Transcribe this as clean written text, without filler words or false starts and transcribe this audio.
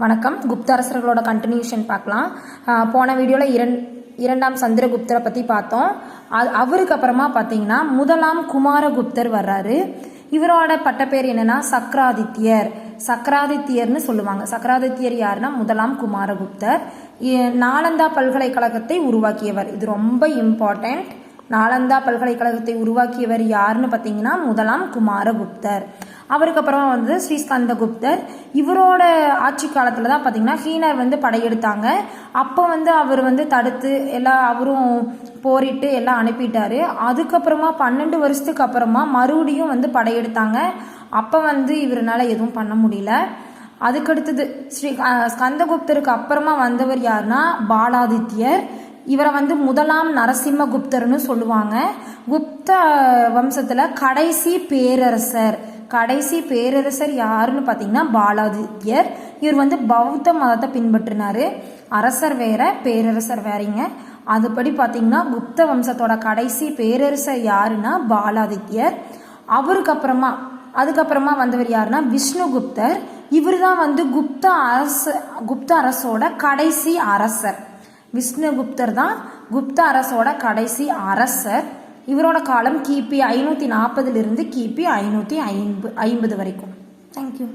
வணக்கம். குப்த அரசர்களோட கண்டினியூஷன் பார்க்கலாம். போன வீடியோவில் இரண்டாம் சந்திரகுப்தரை பற்றி பார்த்தோம். அவருக்கு அப்புறமா பார்த்தீங்கன்னா முதலாம் குமாரகுப்தர் வர்றாரு. இவரோட பட்டப்பேர் என்னன்னா சக்கராதித்யர். சக்கராதித்யர்னு சொல்லுவாங்க. சக்கராதித்யர் யாருன்னா முதலாம் குமாரகுப்தர். நாலந்தா பல்கலைக்கழகத்தை உருவாக்கியவர். இது ரொம்ப இம்பார்ட்டன்ட். நாலந்தா பல்கலைக்கழகத்தை உருவாக்கியவர் யாருன்னு பார்த்தீங்கன்னா முதலாம் குமாரகுப்தர். அவருக்கு அப்புறம் வந்து ஸ்ரீஸ்கந்தகுப்தர். இவரோட ஆட்சி காலத்தில் தான் பார்த்தீங்கன்னா ஹீனர் படையெடுத்தாங்க. அப்போ அவர் தடுத்து அவரும் போரிட்டு எல்லாம் அனுப்பிட்டாரு. அதுக்கப்புறமா 12 வருஷத்துக்கு அப்புறமா மறுபடியும் படையெடுத்தாங்க. அப்போ இவரால் எதுவும் பண்ண முடியல. அதுக்கடுத்தது ஸ்கந்தகுப்தருக்கு அப்புறமா வந்தவர் யாருன்னா பாலாதித்யர். இவரை முதலாம் நரசிம்மகுப்தர்னு சொல்லுவாங்க. குப்த வம்சத்தில் கடைசி பேரரசர் யாருன்னு பார்த்தீங்கன்னா பாலாதித்யர். இவர் பௌத்த மதத்தை பின்பற்றினாரு. அரசர் வேற, பேரரசர் வேறீங்க. அதுபடி பார்த்தீங்கன்னா குப்த வம்சத்தோட கடைசி பேரரசர் யாருன்னா பாலாதித்யர். அதுக்கப்புறமா வந்தவர் யாருன்னா விஷ்ணுகுப்தர். இவர் தான் குப்த அரசோட கடைசி அரசர். விஷ்ணுகுப்தர் தான் குப்த அரசோட கடைசி அரசர். இவரோட காலம் கிபி 540 கிபி 550 வரைக்கும். தேங்க்யூ.